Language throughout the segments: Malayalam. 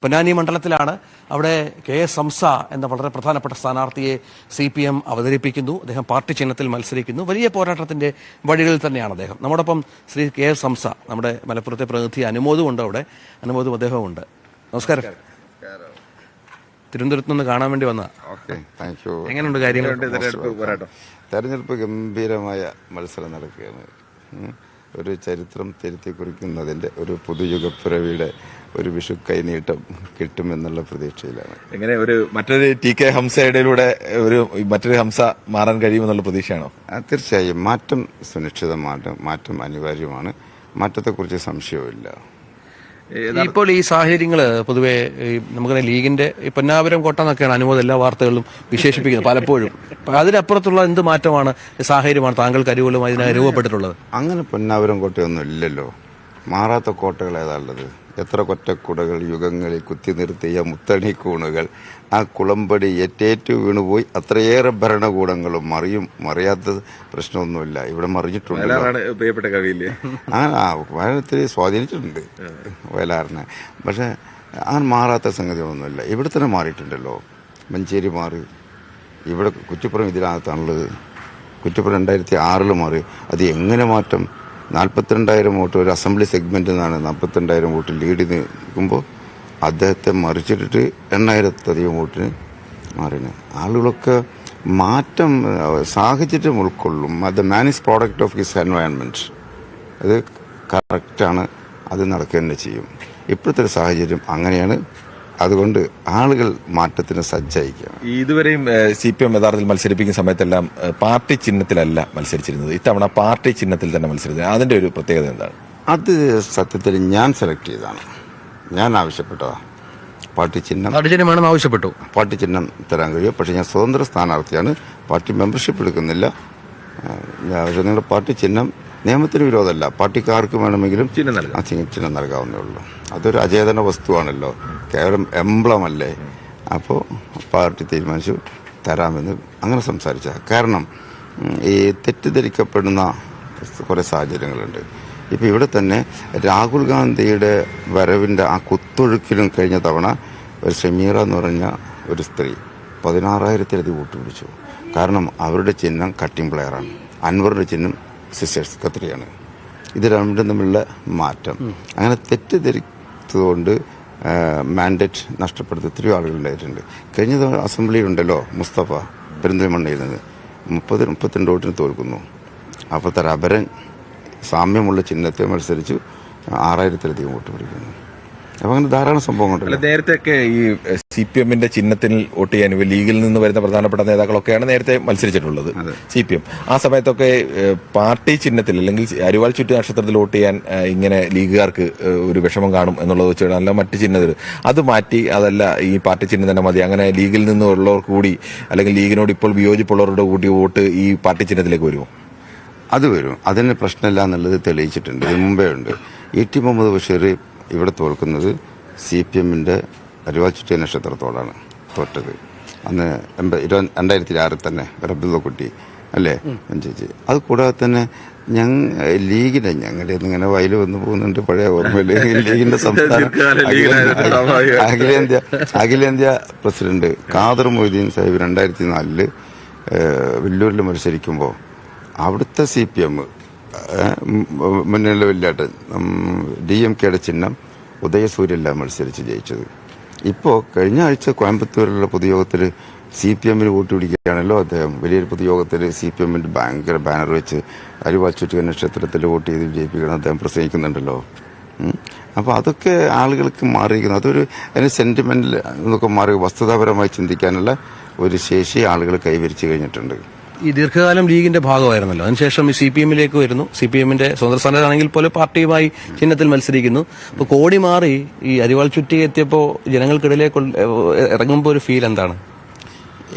പൊന്നാനി മണ്ഡലത്തിലാണ്. അവിടെ KS ഹംസ എന്ന വളരെ പ്രധാനപ്പെട്ട സ്ഥാനാർത്ഥിയെ CPM അവതരിപ്പിക്കുന്നു. അദ്ദേഹം പാർട്ടി ചിഹ്നത്തിൽ മത്സരിക്കുന്നു. വലിയ പോരാട്ടത്തിന്റെ വഴികളിൽ തന്നെയാണ് അദ്ദേഹം. നമ്മോടൊപ്പം ശ്രീ KS ഹംസ, നമ്മുടെ മലപ്പുറത്തെ പ്രതിനിധി അനുമോദും ഉണ്ട്. അവിടെ അനുമോദും അദ്ദേഹവും ഉണ്ട്. നമസ്കാരം. തിരുവനന്തപുരത്ത് നിന്ന് കാണാൻ വേണ്ടി വന്ന. എങ്ങനെയുണ്ട് കാര്യങ്ങൾ? തെരഞ്ഞെടുപ്പ് ഗംഭീരമായ മത്സരം നടക്കുകയാണ്. ഒരു ചരിത്രം തിരുത്തി കുറിക്കുന്നതിന്റെ ഒരു പുതുയുഗപ്പിറവിയുടെ ഒരു വിഷു കൈനീട്ടം കിട്ടുമെന്നുള്ള പ്രതീക്ഷയിലാണ്. എങ്ങനെ മറ്റൊരു TK ഹംസയുടെയിലൂടെ മറ്റൊരു ഹംസ മാറാൻ കഴിയുമെന്നുള്ള പ്രതീക്ഷയാണോ? തീർച്ചയായും മാറ്റം സുനിശ്ചിതമാണ്, മാറ്റം അനിവാര്യമാണ്, മാറ്റത്തെക്കുറിച്ച് സംശയവുമില്ല. ഇപ്പോൾ ഈ സാഹചര്യങ്ങൾ പൊതുവെ നമുക്കറിയാം, ലീഗിന്റെ പൊന്നാപുരം കോട്ട എന്നൊക്കെയാണ് അനുമോദം എല്ലാ വാർത്തകളിലും വിശേഷിപ്പിക്കുന്നത് പലപ്പോഴും. അതിനപ്പുറത്തുള്ള എന്ത് മാറ്റമാണ്, സാഹചര്യമാണ് താങ്കൾക്ക് അനുകൂലമായി ഇതിനെ രൂപപ്പെട്ടിട്ടുള്ളത്? അങ്ങനെ പൊന്നാപുരം കോട്ടയൊന്നും ഇല്ലല്ലോ. മാറാത്ത കോട്ടകൾ ഏതാണുള്ളത്? എത്ര കൊറ്റക്കുടകൾ യുഗങ്ങളിൽ കുത്തി നിർത്തിയ മുത്തണി കൂണുകൾ, ആ കുളമ്പടി ഏറ്റേറ്റു വീണുപോയി. അത്രയേറെ ഭരണകൂടങ്ങളും മറിയാത്ത പ്രശ്നമൊന്നുമില്ല. ഇവിടെ മറിഞ്ഞിട്ടുണ്ട്. വയനാട്ടിൽ സ്വാധീനിച്ചിട്ടുണ്ട് വയലാറിനെ. പക്ഷെ അങ്ങനെ മാറാത്ത സംഗതിയൊന്നുമില്ല. ഇവിടെ തന്നെ മാറിയിട്ടുണ്ടല്ലോ. മഞ്ചേരി മാറി, ഇവിടെ കുറ്റിപ്പുറം ഇതിനകത്താണുള്ളത്. കുറ്റിപ്പുറം 2006 മാറി. അത് എങ്ങനെ മാറ്റം? 42,000 വോട്ട് ഒരു അസംബ്ലി സെഗ്മെന്റിൽ നിന്നാണ് 42,000 വോട്ട് ലീഡ് നിൽക്കുമ്പോൾ അദ്ദേഹത്തെ മറിച്ചിട്ടിട്ട് 8,000-ലധികം വോട്ടിന് മാറിന്. ആളുകളൊക്കെ മാറ്റം സാഹചര്യം ഉൾക്കൊള്ളും. അത് man is product of his environment. അത് കറക്റ്റാണ്, അത് നടക്കുക തന്നെ ചെയ്യും. ഇപ്പോഴത്തെ ഒരു സാഹചര്യം അങ്ങനെയാണ്. അതുകൊണ്ട് ആളുകൾ മാറ്റത്തിന് സജ്ജായിക്കുകയാണ്. ഇതുവരെയും CPM യഥാർത്ഥത്തിൽ മത്സരിപ്പിക്കുന്ന സമയത്തെല്ലാം പാർട്ടി ചിഹ്നത്തിലല്ല മത്സരിച്ചിരുന്നത്. ഇത്തവണ പാർട്ടി ചിഹ്നത്തിൽ തന്നെ മത്സരിച്ചത്. അതിന്റെ ഒരു പ്രത്യേകത എന്താണ്? അത് സത്യത്തിൽ ഞാൻ സെലക്ട് ചെയ്തതാണ്. ഞാൻ ആവശ്യപ്പെട്ടതാണ്. പാർട്ടി ചിഹ്നം ആവശ്യപ്പെട്ടു. പാർട്ടി ചിഹ്നം തരാൻ കഴിയും. പക്ഷെ ഞാൻ സ്വതന്ത്ര സ്ഥാനാർത്ഥിയാണ്. പാർട്ടി മെമ്പർഷിപ്പ് എടുക്കുന്നില്ല. പക്ഷെ നിങ്ങളുടെ പാർട്ടി ചിഹ്നം നിയമത്തിന് വിരോധമല്ല. പാർട്ടിക്കാർക്ക് വേണമെങ്കിലും ചിഹ്നം നൽകാവുന്നേ ഉള്ളൂ. അതൊരു അചേതന വസ്തുവാണല്ലോ, കേവലം എംബ്ലം അല്ലേ. അപ്പോൾ പാർട്ടി തീരുമാനിച്ചു തരാമെന്ന് അങ്ങനെ സംസാരിച്ച. കാരണം ഈ തെറ്റിദ്ധരിക്കപ്പെടുന്ന കുറേ സാഹചര്യങ്ങളുണ്ട്. ഇപ്പോൾ ഇവിടെ തന്നെ രാഹുൽ ഗാന്ധിയുടെ വരവിൻ്റെ ആ കുത്തൊഴുക്കിലും കഴിഞ്ഞ തവണ ഒരു ഷമീറ എന്ന് പറഞ്ഞ ഒരു സ്ത്രീ 16,000-ലധികം വോട്ട് പിടിച്ചു. കാരണം അവരുടെ ചിഹ്നം കട്ടിംഗ് പ്ലെയറാണ്. അൻവറിന്റെ ചിഹ്നം സിസ്റ്റേഴ്സ് കത്രിയാണ്. ഇത് രണ്ടും തമ്മിലുള്ള മാറ്റം. അങ്ങനെ തെറ്റിദ്ധരിച്ചതുകൊണ്ട് മാൻഡേറ്റ് നഷ്ടപ്പെടുത്തി ഒത്തിരി ആളുകളുണ്ടായിട്ടുണ്ട്. കഴിഞ്ഞ തവണ അസംബ്ലിയിലുണ്ടല്ലോ മുസ്തഫ പെരിന്തൽമണ്ണയിൽ നിന്ന് 32 വോട്ടിന് തോൽക്കുന്നു. അപ്പോൾ അപരൻ സാമ്യമുള്ള ചിഹ്നത്തെ മത്സരിച്ചു 6,000-ലധികം വോട്ട് പിടിക്കുന്നു. അപ്പൊ അങ്ങനെ ധാരാളം സംഭവങ്ങളുണ്ട്. നേരത്തെയൊക്കെ ഈ CPM-ന്റെ ചിഹ്നത്തിൽ വോട്ട് ചെയ്യാൻ ലീഗിൽ നിന്ന് വരുന്ന പ്രധാനപ്പെട്ട നേതാക്കളൊക്കെയാണ് നേരത്തെ മത്സരിച്ചിട്ടുള്ളത്. CPM ആ സമയത്തൊക്കെ പാർട്ടി ചിഹ്നത്തിൽ അല്ലെങ്കിൽ അരിവാൾ ചുറ്റി നക്ഷത്രത്തിൽ വോട്ട് ചെയ്യാൻ ഇങ്ങനെ ലീഗുകാർക്ക് ഒരു വിഷമം കാണും എന്നുള്ളത് വെച്ചാൽ മറ്റ് ചിഹ്നത്തിൽ അത് മാറ്റി അതല്ല ഈ പാർട്ടി ചിഹ്നം തന്നെ മതി, അങ്ങനെ ലീഗിൽ നിന്നുള്ളവർക്ക് കൂടി അല്ലെങ്കിൽ ലീഗിനോട് ഇപ്പോൾ വിയോജിപ്പുള്ളവരുടെ കൂടി വോട്ട് ഈ പാർട്ടി ചിഹ്നത്തിലേക്ക് വരുമോ? അത് വരും. അതിന് പ്രശ്നമില്ല എന്നുള്ളത് തെളിയിച്ചിട്ടുണ്ട്. ഇതിന് മുമ്പേ ഉണ്ട്. ET മുഹമ്മദ് ബഷീർ ഇവിടെ തോൽക്കുന്നത് CPM-ന്റെ അരിവാൾ ചുറ്റിയ നക്ഷത്രത്തോടാണ് തോറ്റത്. അന്ന് 2006 തന്നെ അബ്ദുള്ളക്കുട്ടി അല്ലേ ചേച്ചി. അത് കൂടാതെ തന്നെ ലീഗിന്റെ ഞങ്ങളുടെ ഇങ്ങനെ വയൽ വന്നു പോകുന്നുണ്ട് പഴയ ഓർമ്മയില്. ലീഗിന്റെ സംസ്ഥാന അഖിലേന്ത്യാ പ്രസിഡന്റ് ഖാദർ മൊയ്തീൻ സാഹിബ് 2004 വെല്ലൂരിൽ മത്സരിക്കുമ്പോൾ അവിടുത്തെ CPM മുന്നിലുള്ള വെല്ലാട്ടൻ DMK-യുടെ ചിഹ്നം ഉദയസൂര്യല്ല മത്സരിച്ച് ജയിച്ചത്. ഇപ്പോൾ കഴിഞ്ഞ ആഴ്ച കോയമ്പത്തൂരിലുള്ള പൊതുയോഗത്തിൽ CPM-ന് വോട്ട് പിടിക്കുകയാണല്ലോ അദ്ദേഹം. വലിയൊരു പൊതുയോഗത്തിൽ CPM-ന്റെ ഭയങ്കര ബാനർ വെച്ച് അരിവാൾ ചുറ്റിയ നക്ഷത്രത്തിൽ വോട്ട് ചെയ്ത് വിജയിപ്പിക്കണം അദ്ദേഹം പ്രസംഗിക്കുന്നുണ്ടല്ലോ. അപ്പോൾ അതൊക്കെ ആളുകൾക്ക് മാറിയിരിക്കുന്നു. അതിന് സെന്റിമെന്റൽ എന്നൊക്കെ മാറി വസ്തുതാപരമായി ചിന്തിക്കാനുള്ള ഒരു ശേഷി ആളുകൾ കൈവരിച്ചു കഴിഞ്ഞിട്ടുണ്ട്. ഈ ദീർഘകാലം ലീഗിന്റെ ഭാഗമായിരുന്നല്ലോ. അതിനുശേഷം ഈ CPM-ലേക്ക് വരുന്നു. CPM-ന്റെ സ്വതന്ത്ര സ്ഥാനത്താണെങ്കിൽ പോലും പാർട്ടിയുമായി ചിഹ്നത്തിൽ മത്സരിക്കുന്നു. അപ്പോൾ കോടി മാറി ഈ അരിവാൾ ചുറ്റി എത്തിയപ്പോൾ ജനങ്ങൾക്കിടയിലേക്ക് ഇറങ്ങുമ്പോൾ ഒരു ഫീൽ എന്താണ്?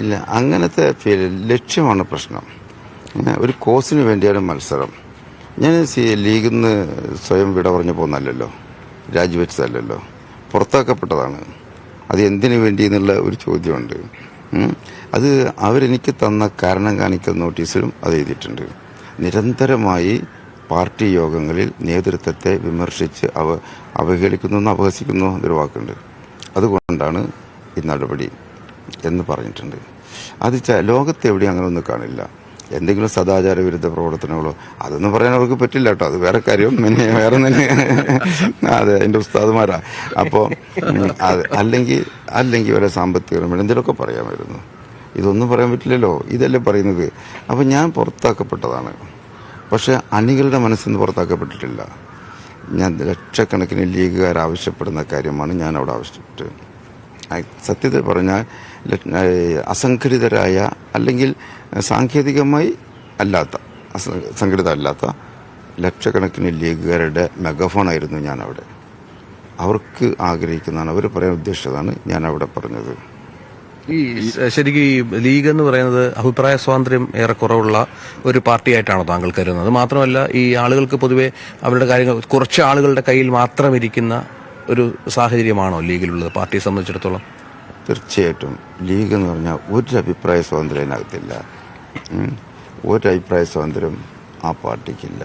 ഇല്ല, അങ്ങനത്തെ ഫീൽ ലക്ഷ്യമാണ് പ്രശ്നം. ഒരു കോസിന് വേണ്ടിയാണ് മത്സരം. ഞാൻ ലീഗിൽ നിന്ന് സ്വയം വിട പറഞ്ഞു പോകുന്നല്ലോ, രാജിവെച്ചതല്ലോ, പുറത്താക്കപ്പെട്ടതാണ്. അത് എന്തിനു വേണ്ടി എന്നുള്ള ഒരു ചോദ്യമുണ്ട്. അത് അവരെനിക്ക് തന്ന കാരണം കാണിക്കൽ നോട്ടീസിലും അത് എഴുതിയിട്ടുണ്ട്. നിരന്തരമായി പാർട്ടി യോഗങ്ങളിൽ നേതൃത്വത്തെ വിമർശിച്ച് അവഹേളിക്കുന്നു, അപഹസിക്കുന്നു എന്നൊരു വാക്കുണ്ട്. അതുകൊണ്ടാണ് ഈ നടപടി എന്ന് പറഞ്ഞിട്ടുണ്ട്. അത് ലോകത്ത് എവിടെയും അങ്ങനെ ഒന്നും കാണില്ല. എന്തെങ്കിലും സദാചാര വിരുദ്ധ പ്രവർത്തനങ്ങളോ അതൊന്നും പറയാൻ അവർക്ക് പറ്റില്ല കേട്ടോ, അത് വേറെ കാര്യം. പിന്നെ വേറെ തന്നെ അതെ, എൻ്റെ ഉസ്താദുമാരാ. അപ്പോൾ അല്ലെങ്കിൽ വരെ സാമ്പത്തിക എന്തെങ്കിലുമൊക്കെ പറയാമായിരുന്നു. ഇതൊന്നും പറയാൻ പറ്റില്ലല്ലോ, ഇതല്ലേ പറയുന്നത്. അപ്പം ഞാൻ പുറത്താക്കപ്പെട്ടതാണ്, പക്ഷെ അണികളുടെ മനസ്സിൽ നിന്ന് പുറത്താക്കപ്പെട്ടിട്ടില്ല. ഞാൻ ലക്ഷക്കണക്കിന് ലീഗുകാർ ആവശ്യപ്പെടുന്ന കാര്യമാണ് ഞാൻ അവിടെ ആവശ്യപ്പെട്ടത്. സത്യത്തിൽ പറഞ്ഞാൽ അസംഘടിതരായ അല്ലെങ്കിൽ സാങ്കേതികമായി സംഘടിതമല്ലാത്ത ലക്ഷക്കണക്കിന് ലീഗുകാരുടെ മെഗാഫോണായിരുന്നു ഞാൻ അവിടെ. അവർക്ക് ആഗ്രഹിക്കുന്നതാണ്, അവർ പറയാൻ ഉദ്ദേശിച്ചതാണ് ഞാൻ അവിടെ പറഞ്ഞത്. ഈ ശരിക്കും ഈ ലീഗ് എന്ന് പറയുന്നത് അഭിപ്രായ സ്വാതന്ത്ര്യം ഏറെ കുറവുള്ള ഒരു പാർട്ടിയായിട്ടാണോ താങ്കൾ കരുതുന്നത്? മാത്രമല്ല, ഈ ആളുകൾക്ക് പൊതുവെ അവരുടെ കാര്യങ്ങൾ കുറച്ച് ആളുകളുടെ കയ്യിൽ മാത്രം ഇരിക്കുന്ന ഒരു സാഹചര്യമാണോ ലീഗിലുള്ളത് പാർട്ടിയെ സംബന്ധിച്ചിടത്തോളം? തീർച്ചയായിട്ടും ലീഗ് എന്ന് പറഞ്ഞാൽ ഒരു അഭിപ്രായ സ്വാതന്ത്ര്യം അതിനകത്തില്ല. ഒരു അഭിപ്രായ സ്വാതന്ത്ര്യം ആ പാർട്ടിക്കില്ല.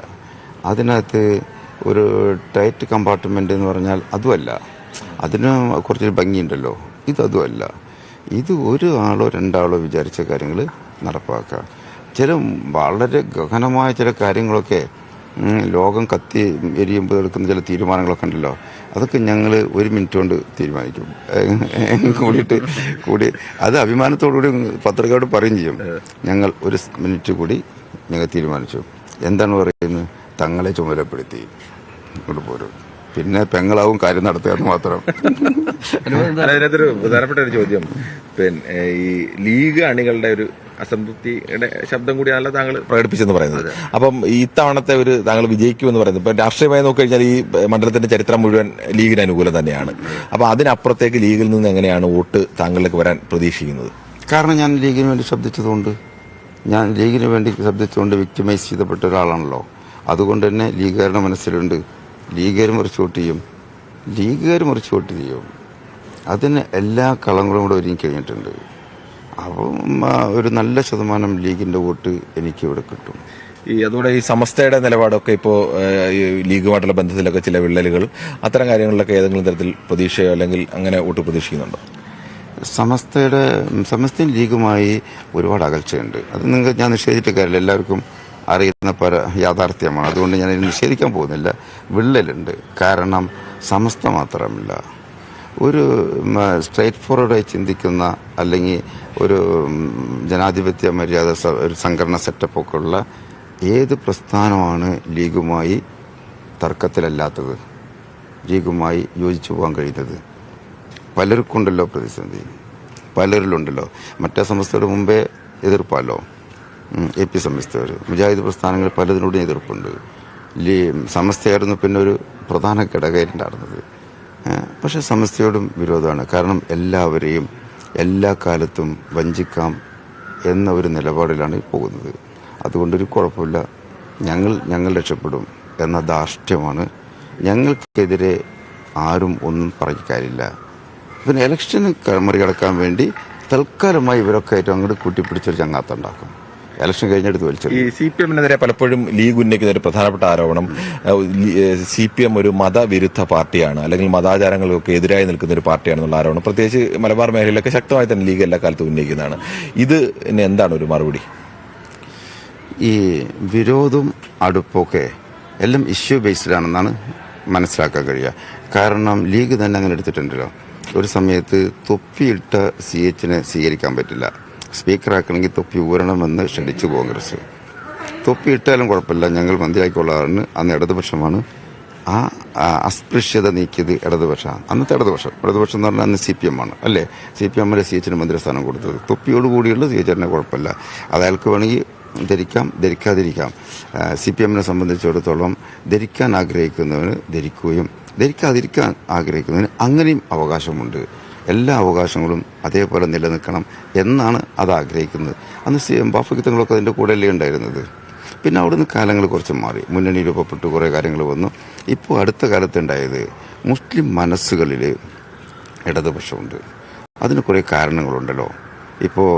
അതിനകത്ത് ഒരു ടൈറ്റ് കമ്പാർട്ട്മെന്റ് എന്ന് പറഞ്ഞാൽ അതുമല്ല, അതിന് കുറച്ചൊരു ഭംഗിയുണ്ടല്ലോ, ഇതതുമല്ല. ഇത് ഒരു ആളോ രണ്ടാളോ വിചാരിച്ച കാര്യങ്ങൾ നടപ്പാക്കുക. ചില വളരെ ഗഹനമായ ചില കാര്യങ്ങളൊക്കെ ലോകം കത്തി എരിയുമ്പോൾ എടുക്കുന്ന ചില തീരുമാനങ്ങളൊക്കെ ഉണ്ടല്ലോ, അതൊക്കെ ഞങ്ങൾ ഒരു മിനിറ്റ് കൊണ്ട് തീരുമാനിക്കും. കൂടി അത് അഭിമാനത്തോടുകൂടി പത്രക്കാരോട് പറയും ചെയ്യും. ഞങ്ങൾ ഒരു മിനിറ്റ് കൂടി ഞങ്ങൾ തീരുമാനിച്ചു. എന്താണ് പറയുന്നത്? തങ്ങളെ ചുമതലപ്പെടുത്തി ഇങ്ങോട്ട് പോരും, പിന്നെ പെങ്ങളാവും കാര്യം നടത്തുക മാത്രം. അതിനകത്തൊരു പ്രധാനപ്പെട്ട ഒരു ചോദ്യം, പിന്നെ ഈ ലീഗ് അണികളുടെ ഒരു അസംതൃപ്തിയുടെ ശബ്ദം കൂടിയാണല്ലോ താങ്കൾ പ്രകടിപ്പിച്ചെന്ന് പറയുന്നത്. അപ്പം ഇത്തവണത്തെ ഒരു താങ്കൾ വിജയിക്കുമെന്ന് പറയുന്നത്, ഇപ്പം രാഷ്ട്രീയമായി നോക്കിക്കഴിഞ്ഞാൽ ഈ മണ്ഡലത്തിന്റെ ചരിത്രം മുഴുവൻ ലീഗിന് അനുകൂലം തന്നെയാണ്. അപ്പം അതിനപ്പുറത്തേക്ക് ലീഗിൽ നിന്ന് എങ്ങനെയാണ് വോട്ട് താങ്കളിലേക്ക് വരാൻ പ്രതീക്ഷിക്കുന്നത്? കാരണം ഞാൻ ലീഗിന് വേണ്ടി ശബ്ദിച്ചതുകൊണ്ട്, വിക്ടിമൈസ് ചെയ്തപ്പെട്ട ഒരാളാണല്ലോ. അതുകൊണ്ട് തന്നെ ലീഗുകാരുടെ മനസ്സിലുണ്ട്, ലീഗുകാർ മറിച്ച് വോട്ട് ചെയ്യും. അതിന് എല്ലാ കളങ്ങളും കൂടെ ഒരുങ്ങി കഴിഞ്ഞിട്ടുണ്ട്. അപ്പം ഒരു നല്ല ശതമാനം ലീഗിന്റെ വോട്ട് എനിക്ക് ഇവിടെ കിട്ടും. അതുകൂടെ ഈ സമസ്തയുടെ നിലപാടൊക്കെ ഇപ്പോൾ ലീഗുമായിട്ടുള്ള ബന്ധത്തിലൊക്കെ ചില വിള്ളലുകൾ, അത്തരം കാര്യങ്ങളിലൊക്കെ ഏതെങ്കിലും തരത്തിൽ പ്രതീക്ഷയോ അല്ലെങ്കിൽ അങ്ങനെ വോട്ട് പ്രതീക്ഷിക്കുന്നുണ്ടോ? സമസ്തയും ലീഗുമായി ഒരുപാട് അകൽച്ചയുണ്ട്. അത് ഞാൻ നിഷേധിച്ച കാര്യമില്ല, എല്ലാവർക്കും അറിയുന്ന യാഥാർത്ഥ്യമാണ്. അതുകൊണ്ട് ഞാൻ നിഷേധിക്കാൻ പോകുന്നില്ല. വിള്ളലുണ്ട്. കാരണം സമസ്ത മാത്രമല്ല, ഒരു സ്ട്രേറ്റ് ഫോർവേഡായി ചിന്തിക്കുന്ന അല്ലെങ്കിൽ ഒരു ജനാധിപത്യ മര്യാദ ഒരു സംഘടന സെറ്റപ്പൊക്കെ ഉള്ള ഏത് പ്രസ്ഥാനമാണ് ലീഗുമായി തർക്കത്തിലല്ലാത്തത്, ലീഗുമായി യോജിച്ചു പോകാൻ കഴിയുന്നത്? പലർക്കുണ്ടല്ലോ പ്രതിസന്ധി, പലരിലുണ്ടല്ലോ. മറ്റേ സംസ്ഥയുടെ മുമ്പേ എതിർപ്പല്ലോ, AP സംസ്ഥവർ, മുജാഹിദ് പ്രസ്ഥാനങ്ങൾ പലതിനോടും എതിർപ്പുണ്ട്. സമസ്തയായിരുന്നു പിന്നെ ഒരു പ്രധാന ഘടകമായിട്ടുണ്ടായിരുന്നത്. പക്ഷെ സമസ്തയോടും വിരോധമാണ്. കാരണം എല്ലാവരെയും എല്ലാ കാലത്തും വഞ്ചിക്കാം എന്ന ഒരു നിലപാടിലാണ് പോകുന്നത്. അതുകൊണ്ടൊരു കുഴപ്പമില്ല, ഞങ്ങൾ രക്ഷപ്പെടും എന്ന ധാർഷ്ട്യമാണ്. ഞങ്ങൾക്കെതിരെ ആരും ഒന്നും പറഞ്ഞിക്കാരില്ല. പിന്നെ ഇലക്ഷന് മറികടക്കാൻ വേണ്ടി തൽക്കാലമായി ഇവരൊക്കെ ആയിട്ട് അങ്ങോട്ട് കൂട്ടിപ്പിടിച്ചൊരു ചങ്ങാത്തുണ്ടാക്കും. ഇലക്ഷൻ കഴിഞ്ഞെടുത്ത് വലിച്ചു. ഈ CPM-നെതിരെ പലപ്പോഴും ലീഗ് ഉന്നയിക്കുന്ന ഒരു പ്രധാനപ്പെട്ട ആരോപണം, CPM ഒരു മതവിരുദ്ധ പാർട്ടിയാണ്, അല്ലെങ്കിൽ മതാചാരങ്ങൾക്കൊക്കെ എതിരായി നിൽക്കുന്ന ഒരു പാർട്ടിയാണെന്നുള്ള ആരോപണം പ്രത്യേകിച്ച് മലബാർ മേഖലയിലൊക്കെ ശക്തമായി തന്നെ ലീഗ് എല്ലാ കാലത്തും ഉന്നയിക്കുന്നതാണ്. ഇത് എന്താണ് ഒരു മറുപടി? ഈ വിരോധവും അടുപ്പൊക്കെ എല്ലാം ഇഷ്യൂ ബേസ്ഡാണെന്നാണ് മനസ്സിലാക്കാൻ കഴിയുക. കാരണം ലീഗ് തന്നെ അങ്ങനെ എടുത്തിട്ടുണ്ടല്ലോ. ഒരു സമയത്ത് തൊപ്പിയിട്ട CH-നെ സ്വീകരിക്കാൻ പറ്റില്ല, സ്പീക്കറാക്കണമെങ്കിൽ തൊപ്പി ഊരണമെന്ന് ക്ഷണിച്ചു കോൺഗ്രസ്. തൊപ്പി ഇട്ടാലും കുഴപ്പമില്ല, ഞങ്ങൾ മന്ത്രിയാക്കിക്കൊള്ളാറുണ്ട്. അന്ന് ഇടതുപക്ഷമാണ് ആ അസ്പൃശ്യത നീക്കിയത്. അന്നത്തെ ഇടതുപക്ഷം എന്ന് പറഞ്ഞാൽ അന്ന് CPM ആണ് അല്ലേ? CPM-ലെ CH-ന് മന്ത്രിസ്ഥാനം കൊടുത്തത്. തൊപ്പിയോടുകൂടിയുള്ള CH-നെ കുഴപ്പമില്ല, അതയാൾക്ക് വേണമെങ്കിൽ ധരിക്കാം, ധരിക്കാതിരിക്കാം. CPM-നെ സംബന്ധിച്ചിടത്തോളം ധരിക്കാൻ ആഗ്രഹിക്കുന്നവന് ധരിക്കുകയും ധരിക്കാതിരിക്കാൻ ആഗ്രഹിക്കുന്നതിന് അങ്ങനെയും അവകാശമുണ്ട്. എല്ലാ അവകാശങ്ങളും അതേപോലെ നിലനിൽക്കണം എന്നാണ് അത് ആഗ്രഹിക്കുന്നത്. അന്ന് ബാഫിക്കത്തങ്ങളൊക്കെ അതിൻ്റെ കൂടെയല്ലേ ഉണ്ടായിരുന്നത്. പിന്നെ അവിടുന്ന് കാലങ്ങൾ കുറച്ച് മാറി, മുന്നണി രൂപപ്പെട്ടു, കുറേ കാര്യങ്ങൾ വന്നു. ഇപ്പോൾ അടുത്ത കാലത്തുണ്ടായത് മുസ്ലിം മനസ്സുകളിൽ ഇടതുപക്ഷമുണ്ട്. അതിന് കുറേ കാരണങ്ങളുണ്ടല്ലോ. ഇപ്പോൾ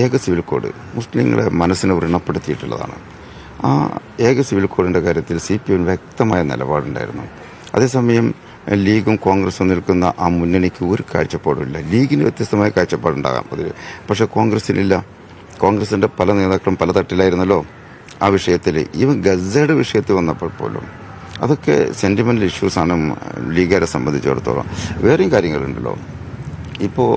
ഏക സിവിൽ കോഡ് മുസ്ലിങ്ങളെ മനസ്സിനെ വ്രണപ്പെടുത്തിയിട്ടുള്ളതാണ്. ആ ഏക സിവിൽ കോഡിൻ്റെ കാര്യത്തിൽ CPM വ്യക്തമായ നിലപാടുണ്ടായിരുന്നു. അതേസമയം ലീഗും കോൺഗ്രസും നിൽക്കുന്ന ആ മുന്നണിക്ക് ഒരു കാഴ്ചപ്പാടുമില്ല. ലീഗിന് വ്യത്യസ്തമായ കാഴ്ചപ്പാടുണ്ടാകാം അതിൽ, പക്ഷെ കോൺഗ്രസിനില്ല. കോൺഗ്രസിന്റെ പല നേതാക്കളും പല തട്ടിലായിരുന്നല്ലോ ആ വിഷയത്തിൽ. ഈവൻ ഗസയുടെ വിഷയത്തിൽ വന്നപ്പോൾ പോലും അതൊക്കെ സെന്റിമെന്റൽ ഇഷ്യൂസാണ് ലീഗുകാരെ സംബന്ധിച്ചിടത്തോളം. വേറെയും കാര്യങ്ങളുണ്ടല്ലോ. ഇപ്പോൾ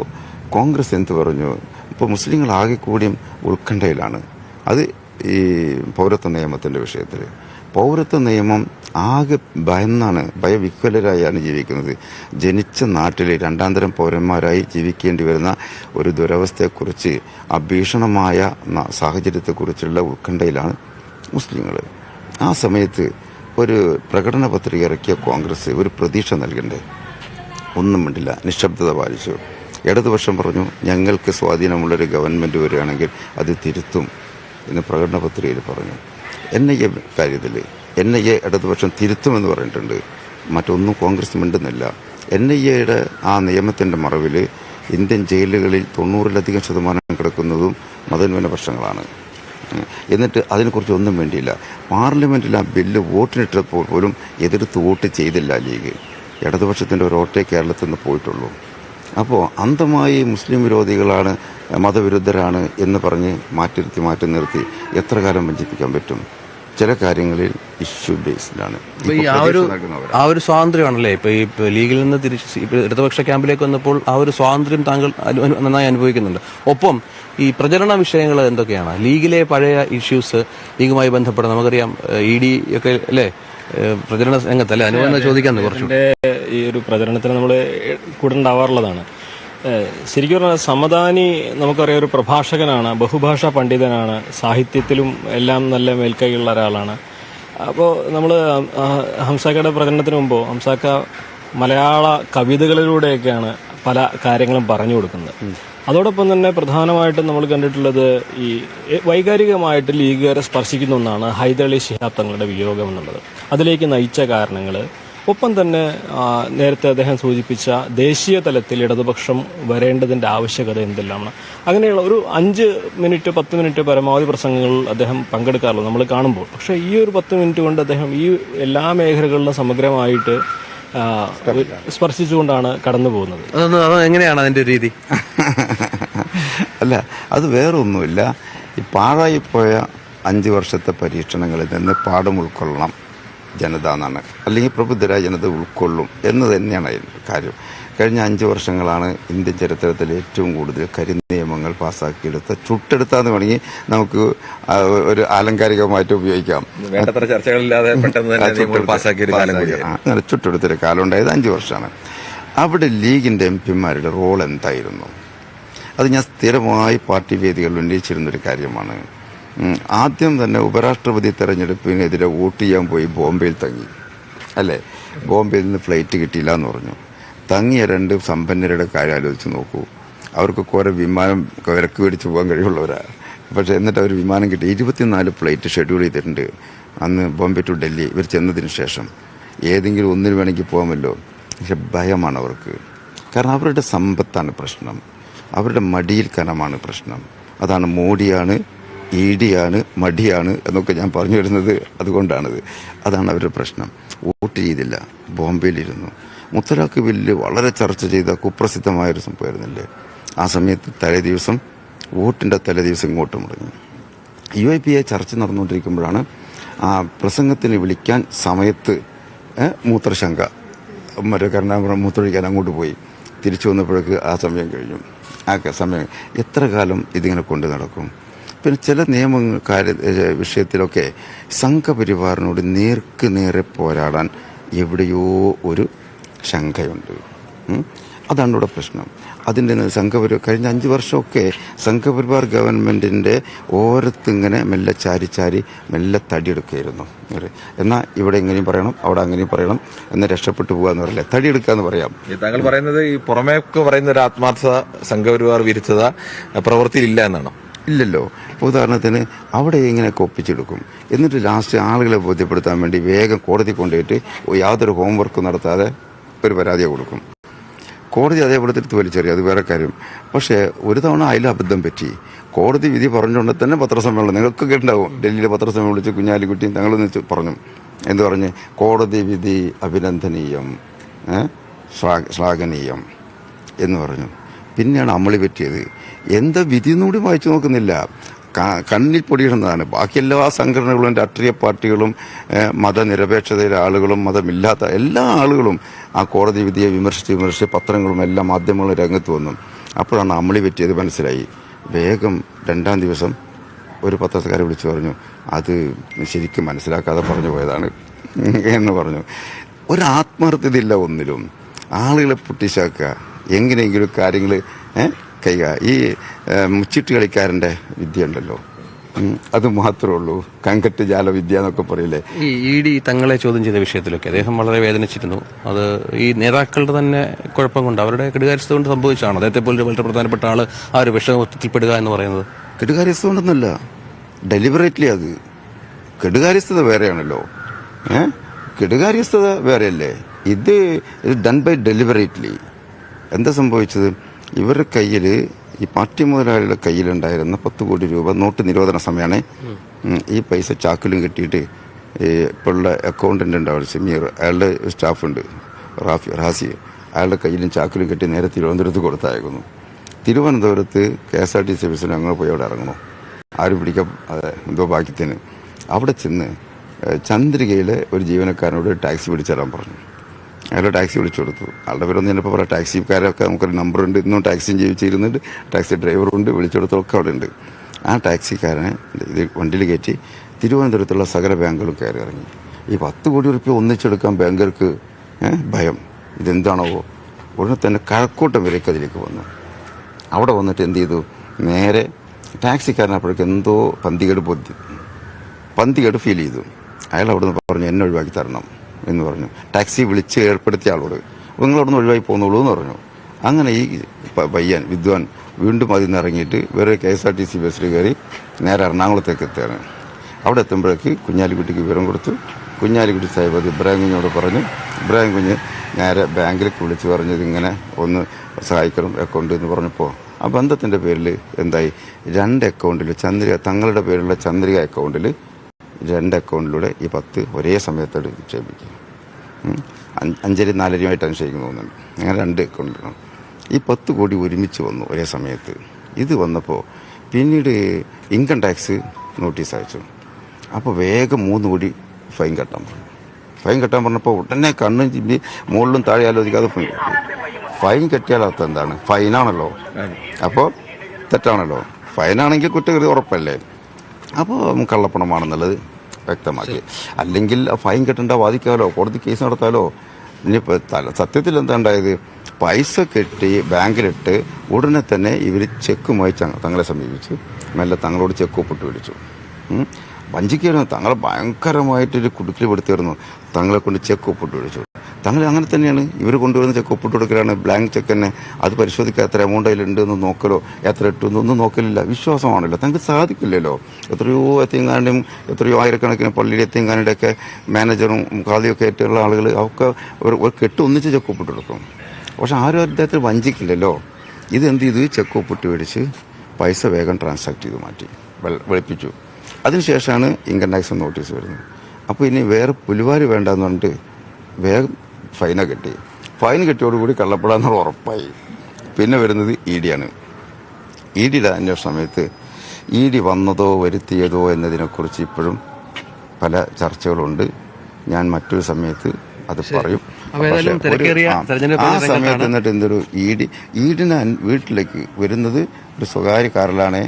കോൺഗ്രസ് എന്ത് പറഞ്ഞു, ഇപ്പോൾ മുസ്ലിങ്ങൾ ആകെ കൂടിയും ഉത്കണ്ഠയിലാണ്. അത് ഈ പൗരത്വ നിയമത്തിന്റെ വിഷയത്തിൽ. പൗരത്വ നിയമം ആകെ ഭയവിഹ്വലരായാണ് ജീവിക്കുന്നത്. ജനിച്ച നാട്ടിൽ രണ്ടാന്തരം പൗരന്മാരായി ജീവിക്കേണ്ടി വരുന്ന ഒരു ദുരവസ്ഥയെക്കുറിച്ച്, ആ ഭീഷണമായ സാഹചര്യത്തെക്കുറിച്ചുള്ള ഉത്കണ്ഠയിലാണ് മുസ്ലിങ്ങൾ. ആ സമയത്ത് ഒരു പ്രകടന പത്രിക ഇറക്കിയ കോൺഗ്രസ് ഒരു പ്രതീക്ഷ നൽകണ്ടേ? ഒന്നും മിണ്ടില്ല, നിശബ്ദത പാലിച്ചു. ഇടതുപക്ഷം പറഞ്ഞു ഞങ്ങൾക്ക് സ്വാധീനമുള്ളൊരു ഗവൺമെന്റ് വരികയാണെങ്കിൽ അത് തിരുത്തും എന്ന് പ്രകടന പത്രികയിൽ പറഞ്ഞു. NIA കാര്യത്തിൽ NIA ഇടതുപക്ഷം തിരുത്തുമെന്ന് പറഞ്ഞിട്ടുണ്ട്. മറ്റൊന്നും കോൺഗ്രസ് മിണ്ടുന്നില്ല. NIAയുടെ ആ നിയമത്തിന്റെ മറവിൽ ഇന്ത്യൻ ജയിലുകളിൽ 90% കിടക്കുന്നതും മതന്യൂനപക്ഷങ്ങളാണ്. എന്നിട്ട് അതിനെക്കുറിച്ച് ഒന്നും വേണ്ടിയില്ല. പാർലമെന്റിൽ ആ ബില്ല് വോട്ടിനിട്ടപ്പോൾ പോലും എതിർത്ത് വോട്ട് ചെയ്തില്ല ലീഗ്. ഇടതുപക്ഷത്തിന്റെ ഒരു വോട്ടേ കേരളത്തിൽ നിന്ന് പോയിട്ടുള്ളൂ. അപ്പോൾ അന്ധമായി മുസ്ലിം വിരോധികളാണ്, മതവിരുദ്ധരാണ് എന്ന് പറഞ്ഞ് മാറ്റി നിർത്തി എത്ര കാലം വഞ്ചിപ്പിക്കാൻ പറ്റും? ചില കാര്യങ്ങളിൽ ഇഷ്യൂ ബേസ്ഡാണ്. ആ ഒരു സ്വാതന്ത്ര്യമാണല്ലേ ഇപ്പൊ ഈ ലീഗിൽ നിന്ന് തിരിച്ച് ഇടതുപക്ഷ ക്യാമ്പിലേക്ക് വന്നപ്പോൾ ആ ഒരു സ്വാതന്ത്ര്യം താങ്കൾ നന്നായി അനുഭവിക്കുന്നുണ്ട്. ഒപ്പം ഈ പ്രചരണ വിഷയങ്ങൾ എന്തൊക്കെയാണ്? ലീഗിലെ പഴയ ഇഷ്യൂസ്, ലീഗുമായി ബന്ധപ്പെട്ട് നമുക്കറിയാം ED ഒക്കെ അല്ലേ പ്രചരണ രംഗത്തല്ലേ, അനുഭവം ചോദിക്കാൻ കുറച്ചു. ഈ ഒരു പ്രചരണത്തിന് നമ്മൾ കൂടെ ഉണ്ടാവാറുള്ളതാണ്. ശരിക്കും പറഞ്ഞാൽ സമദാനി നമുക്കറിയാം ഒരു പ്രഭാഷകനാണ്, ബഹുഭാഷാ പണ്ഡിതനാണ്, സാഹിത്യത്തിലും എല്ലാം നല്ല മേൽക്കൈയുള്ള ഒരാളാണ്. അപ്പോൾ നമ്മൾ ഹംസാക്കയുടെ പ്രചരണത്തിന് മുമ്പ് ഹംസാക്ക മലയാള കവിതകളിലൂടെയൊക്കെയാണ് പല കാര്യങ്ങളും പറഞ്ഞു കൊടുക്കുന്നത്. അതോടൊപ്പം തന്നെ പ്രധാനമായിട്ടും നമ്മൾ കണ്ടിട്ടുള്ളത് ഈ വൈകാരികമായിട്ട് ലീഗുകാരെ സ്പർശിക്കുന്ന ഒന്നാണ് ഹൈദരലി ശിഹാബ് തങ്ങളുടെ വിയോഗം എന്നുള്ളത്. അതിലേക്ക് നയിച്ച കാരണങ്ങൾ, ഒപ്പം തന്നെ നേരത്തെ അദ്ദേഹം സൂചിപ്പിച്ച ദേശീയ തലത്തിൽ ഇടതുപക്ഷം വരേണ്ടതിന്റെ ആവശ്യകത എന്തെല്ലാമാണ്. അങ്ങനെയുള്ള ഒരു 5 മിനിറ്റ് 10 മിനിറ്റ് പരമാവധി പ്രസംഗങ്ങൾ അദ്ദേഹം പങ്കെടുക്കാറുള്ളൂ നമ്മൾ കാണുമ്പോൾ. പക്ഷേ ഈ ഒരു 10 മിനിറ്റ് കൊണ്ട് അദ്ദേഹം ഈ എല്ലാ മേഖലകളിലും സമഗ്രമായിട്ട് സ്പർശിച്ചുകൊണ്ടാണ് കടന്നു പോകുന്നത്. എങ്ങനെയാണ് അതിന്റെ രീതി? അല്ല, അത് വേറൊന്നുമില്ല. ഈ പാഴായിപ്പോയ 5 വർഷത്തെ പരീക്ഷണങ്ങളിൽ നിന്ന് പാഠം ഉൾക്കൊള്ളണം ജനത എന്നാണ്, അല്ലെങ്കിൽ പ്രബുദ്ധരായ ജനത ഉൾക്കൊള്ളും എന്ന് തന്നെയാണ് അതിൻ്റെ കാര്യം. കഴിഞ്ഞ 5 വർഷങ്ങളാണ് ഇന്ത്യൻ ചരിത്രത്തിൽ ഏറ്റവും കൂടുതൽ കരിനിയമങ്ങൾ പാസ്സാക്കിയെടുത്ത, ചുട്ടെടുത്താന്ന് വേണമെങ്കിൽ നമുക്ക് ഒരു ആലങ്കാരികമായിട്ട് ഉപയോഗിക്കാം. വേണ്ടത്ര ചർച്ചകളില്ലാതെ ചുട്ടെടുത്തൊരു കാലം ഉണ്ടായത് 5 വർഷമാണ്. അവിടെ ലീഗിന്റെ MP-മാരുടെ റോൾ എന്തായിരുന്നു? അത് ഞാൻ സ്ഥിരമായി പാർട്ടി വേദികളിൽ ഉന്നയിച്ചിരുന്നൊരു കാര്യമാണ്. ആദ്യം തന്നെ ഉപരാഷ്ട്രപതി തെരഞ്ഞെടുപ്പിനെതിരെ വോട്ട് ചെയ്യാൻ പോയി ബോംബെയിൽ തങ്ങി, അല്ലേ? ബോംബെയിൽ നിന്ന് ഫ്ലൈറ്റ് കിട്ടിയില്ല എന്ന് പറഞ്ഞു. തങ്ങിയ 2 സമ്പന്നരുടെ കാര്യം ആലോചിച്ച് നോക്കൂ. അവർക്ക് കുറെ വിമാനം വിലക്ക് മേടിച്ച് പോകാൻ കഴിവുള്ളവരാണ്. പക്ഷെ എന്നിട്ട് അവർ വിമാനം കിട്ടി. 24 ഫ്ലൈറ്റ് ഷെഡ്യൂൾ ചെയ്തിട്ടുണ്ട് അന്ന് ബോംബെ ടു ഡൽഹി. ഇവർ ചെന്നതിന് ശേഷം ഏതെങ്കിലും ഒന്നിന് വേണമെങ്കിൽ പോകാമല്ലോ. പക്ഷെ ഭയമാണ് അവർക്ക്. കാരണം അവരുടെ സമ്പത്താണ് പ്രശ്നം, അവരുടെ മടിയിൽ കനമാണ് പ്രശ്നം. അതാണ് മോഡിയാണ്, ED-യാണ്, മടിയാണ് എന്നൊക്കെ ഞാൻ പറഞ്ഞു വരുന്നത് അതുകൊണ്ടാണിത്. അതാണ് അവരുടെ പ്രശ്നം. വോട്ട് ചെയ്തില്ല, ബോംബെയിലിരുന്നു. മുത്തലാഖ് ബില്ല് വളരെ ചർച്ച ചെയ്ത കുപ്രസിദ്ധമായൊരു സംഭവമായിരുന്നില്ലേ? ആ സമയത്ത് വോട്ടിന്റെ തലേദിവസം ഇങ്ങോട്ട് മുടങ്ങി. UIPA ചർച്ച നടന്നുകൊണ്ടിരിക്കുമ്പോഴാണ് ആ പ്രസംഗത്തിന് വിളിക്കാൻ സമയത്ത് മൂത്രശങ്ക, മറ്റേ കരുണാകരൻ മൂത്രമൊഴിക്കാൻ അങ്ങോട്ട് പോയി. തിരിച്ചു വന്നപ്പോഴേക്ക് ആ സമയം കഴിഞ്ഞു. ആ സമയം എത്ര കാലം ഇതിങ്ങനെ കൊണ്ടു നടക്കും? പിന്നെ ചില വിഷയത്തിലൊക്കെ സംഘപരിവാറിനോട് നേർക്ക് നേരെ പോരാടാൻ എവിടെയോ ഒരു ശങ്കയുണ്ട്. അതാണ് ഇവിടെ പ്രശ്നം. അതിൻ്റെ കഴിഞ്ഞ 5 വർഷമൊക്കെ സംഘപരിവാർ ഗവൺമെന്റിന്റെ ഓരത്തിങ്ങനെ മെല്ലെ ചാരി മെല്ലെ തടിയെടുക്കുകയായിരുന്നു. എന്നാൽ ഇവിടെ എങ്ങനെയും പറയണം, അവിടെ അങ്ങനെയും പറയണം, എന്ന് രക്ഷപ്പെട്ടു പോകാന്ന് പറയില്ല, തടിയെടുക്കാന്ന് പറയാം. താങ്കൾ പറയുന്നത് ഈ പുറമേക്ക് പറയുന്ന ഒരു ആത്മാർത്ഥത, സംഘപരിവാർ വിരുദ്ധത പ്രവൃത്തിയിലില്ല എന്നാണോ? ഇല്ലല്ലോ. ഉദാഹരണത്തിന് അവിടെ ഇങ്ങനെയൊക്കെ ഒപ്പിച്ചെടുക്കും. എന്നിട്ട് ലാസ്റ്റ് ആളുകളെ ബോധ്യപ്പെടുത്താൻ വേണ്ടി വേഗം കോടതി കൊണ്ടുപോയിട്ട് യാതൊരു ഹോംവർക്കും നടത്താതെ ഒരു പരാതിയെ കൊടുക്കും. കോടതി അതേപോലെ എടുത്ത് വലിച്ചെറിയും, അത് വേറെ കാര്യം. പക്ഷേ ഒരു തവണ അതിൽ അബദ്ധം പറ്റി. കോടതി വിധി പറഞ്ഞുകൊണ്ട് തന്നെ പത്രസമ്മേളനം നിങ്ങൾക്ക് കേട്ടിട്ടുണ്ടാവും. ഡൽഹിയിലെ പത്രസമ്മേളനം വിളിച്ച് കുഞ്ഞാലിക്കുട്ടിയും തങ്ങളെന്ന് പറഞ്ഞു. എന്ത് പറഞ്ഞ്? കോടതി വിധി അഭിനന്ദനീയം, ശ്ലാഘനീയം എന്ന് പറഞ്ഞു. പിന്നെയാണ് അമളി പറ്റിയത്. എന്താ വിധിയെന്നുകൂടി വായിച്ചു നോക്കുന്നില്ല. കണ്ണിൽ പൊടിയിടുന്നതാണ്. ബാക്കി എല്ലാ സംഘടനകളും രാഷ്ട്രീയ പാർട്ടികളും മതനിരപേക്ഷതയിലെ ആളുകളും മതമില്ലാത്ത എല്ലാ ആളുകളും ആ കോടതി വിധിയെ വിമർശിച്ച് പത്രങ്ങളും എല്ലാ മാധ്യമങ്ങളും രംഗത്ത് വന്നു. അപ്പോഴാണ് അമളി പറ്റിയത് മനസ്സിലായി. വേഗം 2-ാം ദിവസം ഒരു പത്രക്കാരെ വിളിച്ചു പറഞ്ഞു, അത് ശരിക്കും മനസ്സിലാക്കാതെ പറഞ്ഞു പോയതാണ് എന്ന് പറഞ്ഞു. ഒരാത്മാർത്ഥതയില്ല ഒന്നിലും. ആളുകളെ പൊട്ടിച്ചാക്കുക, എങ്ങനെയെങ്കിലും കാര്യങ്ങൾ ഈ മുച്ചിട്ട് കളിക്കാരൻ്റെ വിദ്യ ഉണ്ടല്ലോ, അത് മാത്രമേ ഉള്ളൂ. കങ്കട്ട് ജാല വിദ്യ എന്നൊക്കെ പറയില്ലേ. ഈ ED തങ്ങളെ ചോദ്യം ചെയ്ത വിഷയത്തിലൊക്കെ അദ്ദേഹം വളരെ വേദനിച്ചിരുന്നു. അത് ഈ നേതാക്കളുടെ തന്നെ കുഴപ്പം കൊണ്ട്, അവരുടെ കെടുകാര്യസ്ഥ കൊണ്ട് സംഭവിച്ചാണ്. അദ്ദേഹത്തെ പോലെ വളരെ പ്രധാനപ്പെട്ട ആള് ആ ഒരു വിഷമത്തിൽപ്പെടുക എന്ന് പറയുന്നത്. കെടുകാര്യസ്ഥ കൊണ്ടൊന്നുമല്ല, ഡെലിബറേറ്റ്ലി. അത് കെടുകാര്യസ്ഥത വേറെയാണല്ലോ. കെടുകാര്യസ്ഥത വേറെയല്ലേ. ഇത് ഡൺ ബൈ ഡെലിബറേറ്റ്ലി. എന്താ സംഭവിച്ചത്? ഇവരുടെ കയ്യിൽ, ഈ പാർട്ടി മുതലാളിയുടെ കയ്യിലുണ്ടായിരുന്ന 10 കോടി രൂപ നോട്ട് നിരോധന സമയമാണ്. ഈ പൈസ ചാക്കിലും കെട്ടിയിട്ട് ഇപ്പോഴുള്ള അക്കൗണ്ടന്റ് ഉണ്ട് അവിടെ, സമീർ, അയാളുടെ സ്റ്റാഫുണ്ട് റാസി, അയാളുടെ കയ്യിലും ചാക്കിലും കെട്ടി നേരെ തിരുവനന്തപുരത്ത് കൊടുത്തയക്കുന്നു. തിരുവനന്തപുരത്ത് KSRTC ബസ്സിന് അങ്ങനെ പോയി അവിടെ ഇറങ്ങണു. ആരും പിടിക്കാൻ എന്തോ ഭാഗ്യത്തിന്. അവിടെ ചെന്ന് ചന്ദ്രികയിലെ ഒരു ജീവനക്കാരനോട് ടാക്സി പിടിച്ചേരാൻ പറഞ്ഞു. അയാൾ ടാക്സി വിളിച്ചു കൊടുത്തു. ആളുടെ പേരൊന്നും ചിലപ്പോൾ പറയാം. ടാക്സിക്കാരൊക്കെ നമുക്കൊരു നമ്പറുണ്ട്, ഇന്നും ടാക്സിയും ജീവിച്ചിരുന്നുണ്ട്, ടാക്സി ഡ്രൈവറുണ്ട്, വിളിച്ചെടുത്തൊക്കെ അവിടെ ഉണ്ട്. ആ ടാക്സിക്കാരനെ ഇത് വണ്ടിയിൽ കയറ്റി തിരുവനന്തപുരത്തുള്ള സകല ബാങ്കുകളും കയറി ഇറങ്ങി. ഈ 10 കോടി റുപ്യ ഒന്നിച്ചെടുക്കാൻ ബാങ്കർക്ക് ഭയം. ഇതെന്താണോ? ഉടനെ തന്നെ കഴക്കൂട്ടം വരേക്ക് അതിലേക്ക് വന്നു. അവിടെ വന്നിട്ട് എന്ത് ചെയ്തു? നേരെ ടാക്സിക്കാരനപ്പോഴേക്ക് എന്തോ പന്തികേട് ഫീൽ ചെയ്തു. അയാൾ അവിടെ നിന്ന് പറഞ്ഞു, എന്നെ ഒഴിവാക്കി തരണം എന്ന് പറഞ്ഞു. ടാക്സി വിളിച്ച് ഏർപ്പെടുത്തിയ ആളോട്, നിങ്ങളവിടുന്ന് ഒഴിവായി പോന്നോളൂ എന്ന് പറഞ്ഞു. അങ്ങനെ ഈ പയ്യൻ വിദ്വാൻ വീണ്ടും അതിൽ നിന്ന് ഇറങ്ങിയിട്ട് വേറെ KSRTC ബസ്സിൽ കയറി നേരെ എറണാകുളത്തേക്ക് എത്തുകയാണ്. അവിടെ എത്തുമ്പോഴേക്ക് കുഞ്ഞാലിക്കുട്ടിക്ക് വിവരം കൊടുത്തു. കുഞ്ഞാലിക്കുട്ടി സാഹിബ് അത് ഇബ്രാഹിം കുഞ്ഞോട് പറഞ്ഞു. ഇബ്രാഹിം കുഞ്ഞ് നേരെ ബാങ്കിലേക്ക് വിളിച്ച് പറഞ്ഞത് ഇങ്ങനെ ഒന്ന് സഹായിക്കണം അക്കൗണ്ട് എന്ന് പറഞ്ഞപ്പോൾ ആ ബന്ധത്തിൻ്റെ പേരിൽ എന്തായി, 2 അക്കൗണ്ടിൽ തങ്ങളുടെ പേരിലുള്ള ചന്ദ്രിക അക്കൗണ്ടിൽ 2 അക്കൗണ്ടിലൂടെ ഈ 10 ഒരേ സമയത്തോട് നിക്ഷേപിക്കും. 5-4 ഷെയ്ക്ക് തോന്നുന്നുണ്ട്. അങ്ങനെ 2 അക്കൗണ്ടിലാണ് ഈ 10 കോടി ഒരുമിച്ച് വന്നു ഒരേ സമയത്ത്. ഇത് വന്നപ്പോൾ പിന്നീട് ഇൻകം ടാക്സ് നോട്ടീസ് അയച്ചു. അപ്പോൾ വേഗം 3 കോടി ഫൈൻ കെട്ടാൻ പറഞ്ഞു. ഫൈൻ കെട്ടാൻ പറഞ്ഞപ്പോൾ ഉടനെ കണ്ണും ചിമ്പി മുകളിലും താഴെ ആലോചിക്കാതെ പോയി. ഫൈൻ കെട്ടിയാൽ അർത്ഥം എന്താണ്? ഫൈനാണല്ലോ. അപ്പോൾ തെറ്റാണല്ലോ. ഫൈനാണെങ്കിൽ കുറ്റകൃത്യം ഉറപ്പല്ലേ. അപ്പോൾ കള്ളപ്പണമാണെന്നുള്ളത് വ്യക്തമാക്കി. അല്ലെങ്കിൽ ഫൈൻ കെട്ടേണ്ട, വാദിക്കാലോ, കോടതി കേസ് നടത്താലോ. ഇനിയിപ്പോൾ സത്യത്തിൽ എന്താ ഉണ്ടായത്? പൈസ കെട്ടി ബാങ്കിലിട്ട് ഉടനെ തന്നെ ഇവർ ചെക്കുമായി തങ്ങളെ സമീപിച്ചു. മെല്ലെ തങ്ങളോട് ചെക്ക് ഒപ്പിട്ട് മേടിച്ചു. വഞ്ചിക്കായിരുന്നു. തങ്ങളെ ഭയങ്കരമായിട്ടൊരു കുടുക്കിൽ പെടുത്തിയിരുന്നു. തങ്ങളെ കൊണ്ട് ചെക്ക് ഒപ്പിട്ട് മേടിച്ചു. തങ്ങൾ അങ്ങനെ തന്നെയാണ്. ഇവർ കൊണ്ടുവരുന്ന ചെക്ക് ഒപ്പിട്ട് കൊടുക്കലാണ്. ബ്ലാങ്ക് ചെക്ക് തന്നെ. അത് പരിശോധിക്കുക, എത്ര എമൗണ്ട് അതിലുണ്ടെന്ന് നോക്കലോ, എത്ര ഇട്ടൊന്നും നോക്കലില്ല. വിശ്വാസമാണല്ലോ. തങ്ങൾക്ക് സാധിക്കില്ലല്ലോ. എത്രയോ എത്തിയങ്ങാനും എത്രയോ ആയിരക്കണക്കിന് പള്ളിയിൽ എത്തിയങ്ങാനുടെയൊക്കെ മാനേജറും ഖാദിയൊക്കെ ആയിട്ടുള്ള ആളുകൾ അവർക്ക് ഒരു കെട്ട് ഒന്നിച്ച് ചെക്ക് ഒപ്പിട്ട് കൊടുക്കും. പക്ഷെ ആരും അദ്ദേഹത്തിൽ വഞ്ചിക്കില്ലല്ലോ. ഇതെന്ത് ചെയ്തു? ചെക്ക് ഒപ്പിട്ട് മേടിച്ച് പൈസ വേഗം ട്രാൻസാക്ട് ചെയ്ത് മാറ്റി, വെളുപ്പിച്ചു. അതിനുശേഷമാണ് ഇൻകം ടാക്സ് നോട്ടീസ് വരുന്നത്. അപ്പോൾ ഇനി വേറെ പുലിവാരി വേണ്ടെന്ന് പറഞ്ഞിട്ട് വേഗം ഫൈന കെട്ടി. ഫൈൻ കെട്ടിയോടുകൂടി കള്ളപ്പെടാന്നുള്ള ഉറപ്പായി. പിന്നെ വരുന്നത് ED ആണ്. EDയുടെ അന്വേഷണ സമയത്ത് ED വന്നതോ വരുത്തിയതോ എന്നതിനെക്കുറിച്ച് ഇപ്പോഴും പല ചർച്ചകളുണ്ട്. ഞാൻ മറ്റൊരു സമയത്ത് അത് പറയും. ആ സമയത്ത് എന്നിട്ട് എന്തൊരു ഈഡിന് വീട്ടിലേക്ക് വരുന്നത് ഒരു സ്വകാര്യ കാറിലാണ്.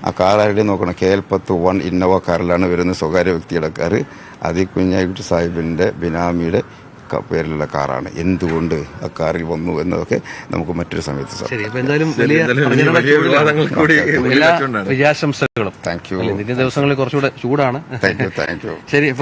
ആ കാർ ആരുടെ നോക്കണം? KL10 ഇന്നോവ കാറിലാണ് വരുന്നത്. സ്വകാര്യ വ്യക്തിയുടെ കാർ. അത് കുഞ്ഞാലിക്കുട്ടി സാഹിബിന്റെ ബിനാമിയുടെ പേരിലുള്ള കാറാണ്. എന്തുകൊണ്ട് ആ കാറിൽ വന്നു എന്നതൊക്കെ നമുക്ക് മറ്റൊരു സമയത്ത് വിജയാശംസകളും. Thank you. ദിവസങ്ങളിൽ കുറച്ചുകൂടെ ചൂടാണ്. Thank you. ശരി.